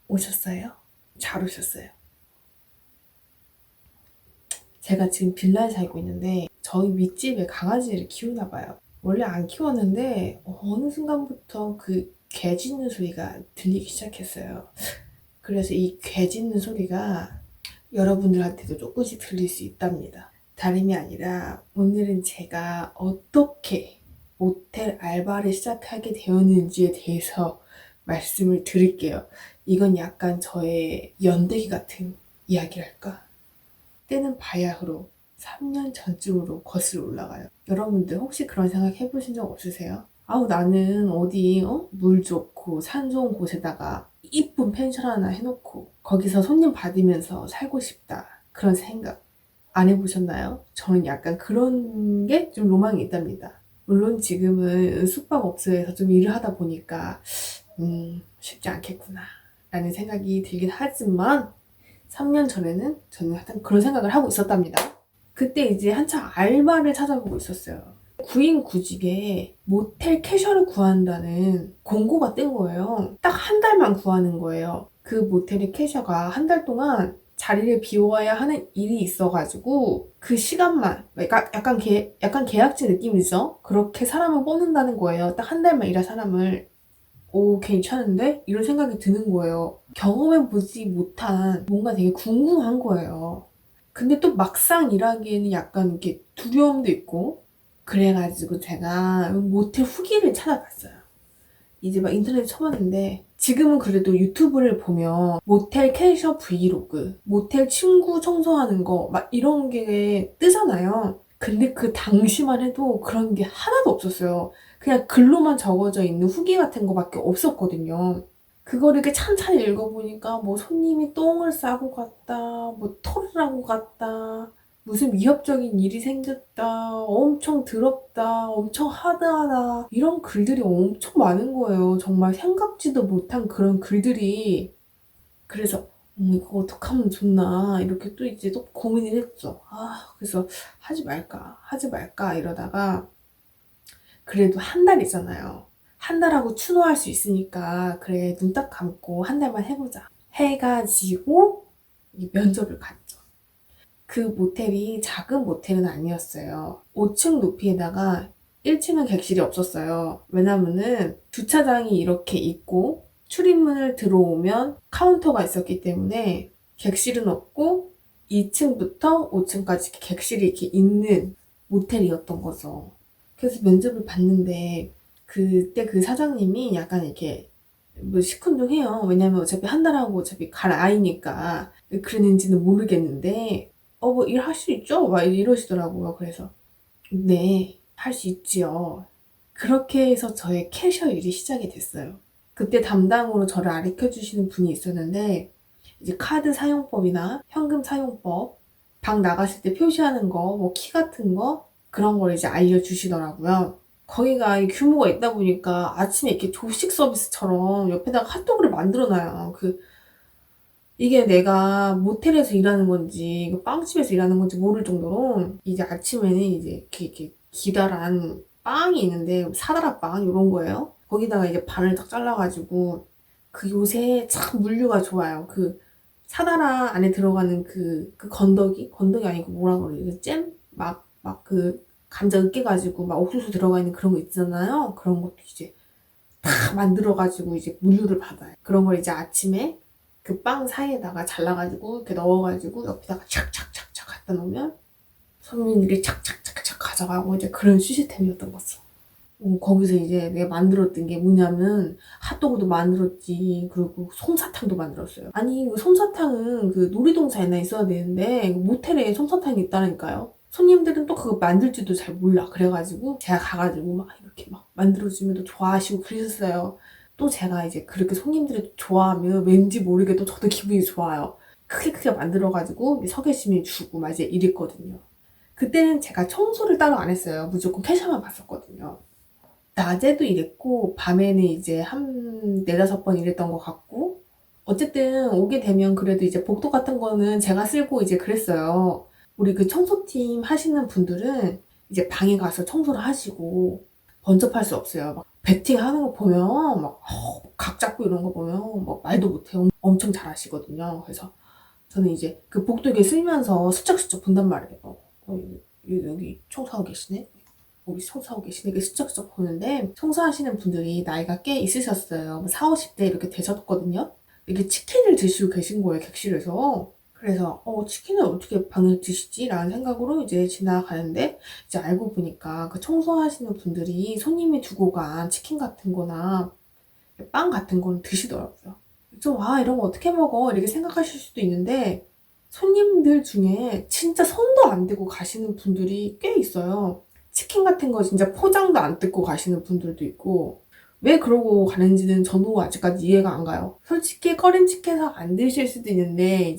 오셨어요? 잘 오셨어요. 제가 지금 빌라에 살고 있는데 저희 윗집에 강아지를 키우나 봐요. 원래 안 키웠는데 어느 순간부터 그 개 짖는 소리가 들리기 시작했어요. 그래서 이 개 짖는 소리가 여러분들한테도 조금씩 들릴 수 있답니다. 다름이 아니라 오늘은 제가 어떻게 모텔 알바를 시작하게 되었는지에 대해서 말씀을 드릴게요. 이건 약간 저의 연대기 같은 이야기랄까? 때는 바야흐로 3년 전쯤으로 거슬러 올라가요. 여러분들 혹시 그런 생각 해보신 적 없으세요? 아우 나는 어디 물 좋고 산 좋은 곳에다가 이쁜 펜션 하나 해놓고 거기서 손님 받으면서 살고 싶다. 그런 생각 안 해보셨나요? 저는 약간 그런 게 좀 로망이 있답니다. 물론 지금은 숙박업소에서 좀 일을 하다 보니까 쉽지 않겠구나 라는 생각이 들긴 하지만 3년 전에는 저는 하여튼 그런 생각을 하고 있었답니다. 그때 이제 한창 알바를 찾아보고 있었어요. 9인 9직에 모텔 캐셔를 구한다는 공고가 뜬 거예요. 딱 한 달만 구하는 거예요. 그 모텔의 캐셔가 한 달 동안 자리를 비워야 하는 일이 있어가지고 그 시간만 약간 계약직 느낌이죠. 그렇게 사람을 뽑는다는 거예요. 딱 한 달만 일할 사람을. 오, 괜찮은데? 이런 생각이 드는 거예요. 경험해보지 못한 뭔가 되게 궁금한 거예요. 근데 또 막상 일하기에는 약간 이렇게 두려움도 있고, 그래가지고 제가 모텔 후기를 찾아봤어요. 이제 막 인터넷에 쳐봤는데, 지금은 그래도 유튜브를 보면 모텔 캐셔 브이로그, 모텔 친구 청소하는 거, 막 이런 게 뜨잖아요. 근데 그 당시만 해도 그런 게 하나도 없었어요. 그냥 글로만 적어져 있는 후기 같은 거밖에 없었거든요. 그거를 이렇게 찬찬히 읽어보니까 뭐 손님이 똥을 싸고 갔다, 뭐 토를 하고 갔다, 무슨 위협적인 일이 생겼다, 엄청 더럽다, 엄청 하드하다, 이런 글들이 엄청 많은 거예요. 정말 생각지도 못한 그런 글들이. 그래서 이거 어떡하면 좋나 이렇게 또 이제 또 고민을 했죠. 그래서 하지 말까 이러다가 그래도 한 달이잖아요. 한 달하고 추노할 수 있으니까 그래 눈 딱 감고 한 달만 해보자 해가지고 이 면접을 갔죠. 그 모텔이 작은 모텔은 아니었어요. 5층 높이에다가 1층은 객실이 없었어요. 왜냐면은 주차장이 이렇게 있고 출입문을 들어오면 카운터가 있었기 때문에 객실은 없고 2층부터 5층까지 객실이 이렇게 있는 모텔이었던 거죠. 그래서 면접을 봤는데 그때 그 사장님이 약간 이렇게 뭐 시큰둥해요. 왜냐면 어차피 한 달하고 어차피 갈 아이니까 그랬는지는 모르겠는데 뭐 일 할 수 있죠? 막 이러시더라고요. 그래서 네, 할 수 있지요. 그렇게 해서 저의 캐셔 일이 시작이 됐어요. 그때 담당으로 저를 가르쳐 주시는 분이 있었는데 이제 카드 사용법이나 현금 사용법, 방 나갔을 때 표시하는 거, 뭐 키 같은 거 그런 걸 이제 알려주시더라고요. 거기가 이 규모가 있다 보니까 아침에 이렇게 조식 서비스처럼 옆에다가 핫도그를 만들어놔요. 이게 내가 모텔에서 일하는 건지 빵집에서 일하는 건지 모를 정도로 이제 아침에는 이제 이렇게 기다란 빵이 있는데 사다라빵 이런 거예요. 거기다가 이제 반을 딱 잘라가지고 그 요새 참 물류가 좋아요. 그 사다라 안에 들어가는 그 건더기 아니고 뭐라 그래요? 그 잼? 막 그 감자 으깨가지고 막 옥수수 들어가 있는 그런 거 있잖아요. 그런 것도 이제 다 만들어가지고 이제 물류를 받아요. 그런 걸 이제 아침에 그 빵 사이에다가 잘라가지고 이렇게 넣어가지고 옆에다가 착착착착 갖다 놓으면 손님들이 착착착착 가져가고 이제 그런 시스템이었던 거죠. 거기서 이제 내가 만들었던 게 뭐냐면 핫도그도 만들었지, 그리고 솜사탕도 만들었어요. 아니 솜사탕은 그 놀이동산에나 있어야 되는데 모텔에 솜사탕이 있다니까요. 손님들은 또 그거 만들지도 잘 몰라. 그래가지고 제가 가가지고 막 이렇게 막 만들어주면 또 좋아하시고 그러셨어요. 또 제가 이제 그렇게 손님들이 좋아하면 왠지 모르게 또 저도 기분이 좋아요. 크게 만들어가지고 서 계시면 주고 막 이제 이랬거든요. 그때는 제가 청소를 따로 안 했어요. 무조건 캐셔만 봤었거든요. 낮에도 일했고 밤에는 이제 한 네다섯 번 일했던 것 같고, 어쨌든 오게 되면 그래도 이제 복도 같은 거는 제가 쓸고 이제 그랬어요. 우리 그 청소팀 하시는 분들은 이제 방에 가서 청소를 하시고, 번접할 수 없어요. 막 배팅하는 거 보면 막 각 잡고 이런 거 보면 막 말도 못해요. 엄청 잘하시거든요. 그래서 저는 이제 그 복도 이렇게 쓸면서 슬쩍슬쩍 본단 말이에요. 여기 청소하고 계시네? 여기 청소하고 계시네? 이렇게 슬쩍슬쩍 보는데 청소하시는 분들이 나이가 꽤 있으셨어요. 40, 50대 이렇게 되셨거든요. 이렇게 치킨을 드시고 계신 거예요, 객실에서. 그래서 치킨을 어떻게 방에 드시지? 라는 생각으로 이제 지나가는데 이제 알고 보니까 그 청소하시는 분들이 손님이 두고 간 치킨 같은 거나 빵 같은 건 드시더라고요. 좀, 이런 거 어떻게 먹어? 이렇게 생각하실 수도 있는데, 손님들 중에 진짜 손도 안 대고 가시는 분들이 꽤 있어요. 치킨 같은 거 진짜 포장도 안 뜯고 가시는 분들도 있고, 왜 그러고 가는지는 저도 아직까지 이해가 안 가요. 솔직히 꺼림칙해서 안 드실 수도 있는데,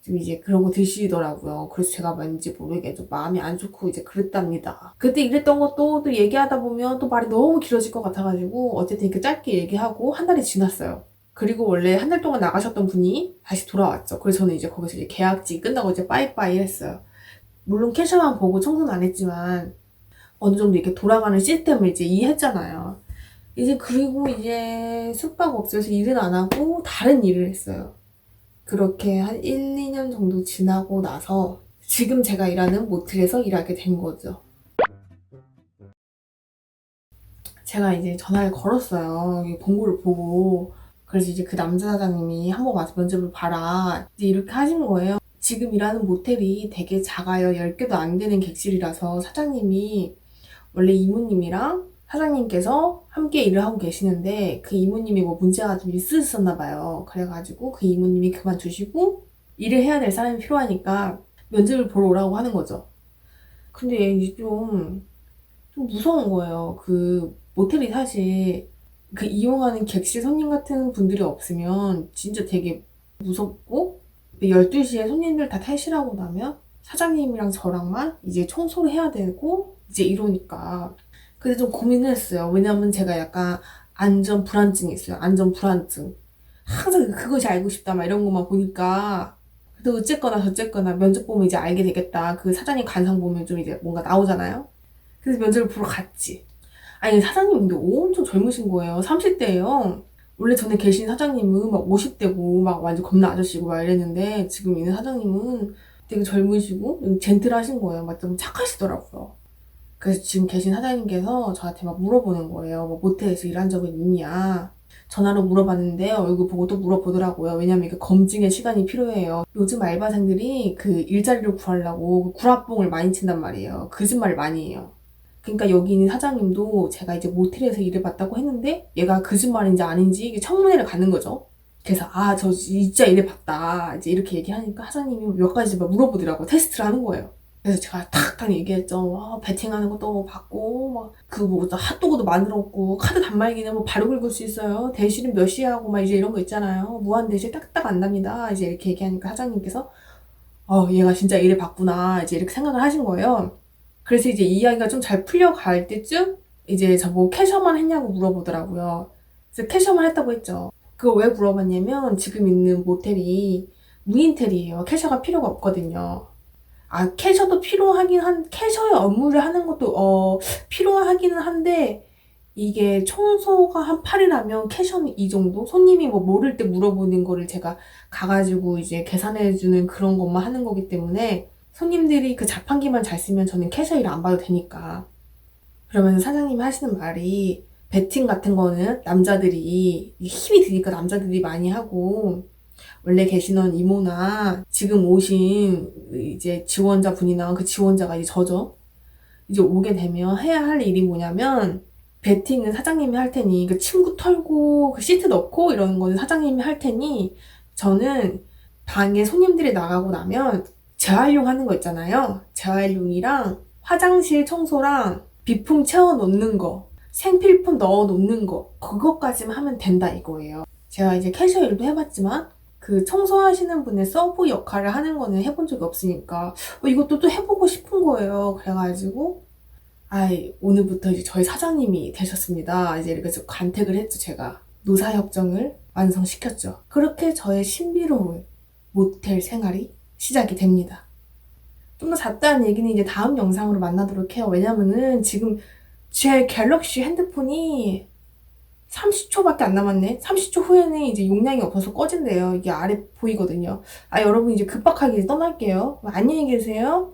좀 이제 그런 거 드시더라고요. 그래서 제가 왠지 모르게 좀 마음이 안 좋고 이제 그랬답니다. 그때 이랬던 것도 또 얘기하다 보면 또 말이 너무 길어질 것 같아가지고, 어쨌든 이렇게 짧게 얘기하고 한 달이 지났어요. 그리고 원래 한 달 동안 나가셨던 분이 다시 돌아왔죠. 그래서 저는 이제 거기서 이제 계약직 끝나고 이제 빠이빠이 했어요. 물론 캐셔만 보고 청소는 안 했지만 어느 정도 이렇게 돌아가는 시스템을 이제 이해했잖아요. 이제 그리고 이제 숙박업소에서 일은 안 하고 다른 일을 했어요. 그렇게 한 1, 2년 정도 지나고 나서 지금 제가 일하는 모텔에서 일하게 된 거죠. 제가 이제 전화를 걸었어요. 이 공고를 보고. 그래서 이제 그 남자 사장님이 한번 와서 면접을 봐라. 이제 이렇게 하신 거예요. 지금 일하는 모텔이 되게 작아요. 10개도 안 되는 객실이라서 사장님이 원래 이모님이랑 사장님께서 함께 일을 하고 계시는데 그 이모님이 뭐 문제가 좀 있으셨나 봐요. 그래가지고 그 이모님이 그만두시고 일을 해야 될 사람이 필요하니까 면접을 보러 오라고 하는 거죠. 근데 이제 좀 무서운 거예요. 그 모텔이 사실 그 이용하는 객실 손님 같은 분들이 없으면 진짜 되게 무섭고 12시에 손님들 다 퇴실하고 나면 사장님이랑 저랑만 이제 청소를 해야 되고 이제 이러니까 근데 좀 고민을 했어요. 왜냐면 제가 약간 안전 불안증이 있어요. 안전 불안증. 항상 그것이 알고 싶다 막 이런 것만 보니까 그래도 어쨌거나 저쨌거나 면접 보면 이제 알게 되겠다. 그 사장님 관상 보면 좀 이제 뭔가 나오잖아요. 그래서 면접을 보러 갔지. 아니 사장님 근데 엄청 젊으신 거예요. 30대예요. 원래 전에 계신 사장님은 막 50대고 막 완전 겁나 아저씨고 막 이랬는데 지금 있는 사장님은 되게 젊으시고 젠틀하신 거예요. 막 좀 착하시더라고요. 그래서 지금 계신 사장님께서 저한테 막 물어보는 거예요. 뭐 모텔에서 일한 적은 있냐? 전화로 물어봤는데 얼굴 보고 또 물어보더라고요. 왜냐면 이게 검증의 시간이 필요해요. 요즘 알바생들이 그 일자리를 구하려고 구라뽕을 많이 친단 말이에요. 거짓말을 많이 해요. 그러니까 여기 있는 사장님도 제가 이제 모텔에서 일을 봤다고 했는데 얘가 거짓말인지 아닌지 이게 청문회를 가는 거죠. 그래서 저 진짜 일을 봤다 이제 이렇게 얘기하니까 사장님이 몇 가지 막 물어보더라고요. 테스트를 하는 거예요. 그래서 제가 탁탁 얘기했죠. 배팅하는 것도 봤고 막 그뭐 핫도그도 만들었고 카드 단말기는 뭐 바로 긁을 수 있어요. 대실은 몇 시에 하고 막 이제 이런 거 있잖아요. 무한 대실 딱딱 안 납니다. 이제 이렇게 얘기하니까 사장님께서 얘가 진짜 일을 봤구나 이제 이렇게 생각을 하신 거예요. 그래서 이제 이야기가 좀 잘 풀려갈 때쯤 이제 저보고 캐셔만 했냐고 물어보더라고요. 그래서 캐셔만 했다고 했죠. 그걸 왜 물어봤냐면 지금 있는 모텔이 무인텔이에요. 캐셔가 필요가 없거든요. 캐셔도 캐셔의 업무를 하는 것도 필요하기는 한데 이게 청소가 한 8이라면 캐셔는 이 정도? 손님이 뭐 모를 때 물어보는 거를 제가 가가지고 이제 계산해주는 그런 것만 하는 거기 때문에 손님들이 그 자판기만 잘 쓰면 저는 캐셔 일 안 봐도 되니까. 그러면서 사장님이 하시는 말이 배팅 같은 거는 남자들이 힘이 드니까 남자들이 많이 하고 원래 계시던 이모나 지금 오신 이제 지원자분이나 그 지원자가 이제 저죠. 이제 오게 되면 해야 할 일이 뭐냐면 배팅은 사장님이 할 테니 그 침구 털고 그 시트 넣고 이러는 거는 사장님이 할 테니 저는 방에 손님들이 나가고 나면 재활용 하는 거 있잖아요. 재활용이랑 화장실 청소랑 비품 채워 놓는 거, 생필품 넣어 놓는 거 그것까지만 하면 된다 이거예요. 제가 이제 캐셔 일도 해봤지만 그 청소하시는 분의 서브 역할을 하는 거는 해본 적이 없으니까 이것도 또 해보고 싶은 거예요. 그래가지고 오늘부터 이제 저희 사장님이 되셨습니다. 이제 이렇게 좀 간택을 했죠, 제가. 노사협정을 완성시켰죠. 그렇게 저의 신비로운 모텔 생활이 시작이 됩니다. 좀 더 잡다한 얘기는 이제 다음 영상으로 만나도록 해요. 왜냐면은 지금 제 갤럭시 핸드폰이 30초밖에 안 남았네. 30초 후에는 이제 용량이 없어서 꺼진대요. 이게 아래 보이거든요. 아, 여러분 이제 급박하게 떠날게요. 안녕히 계세요.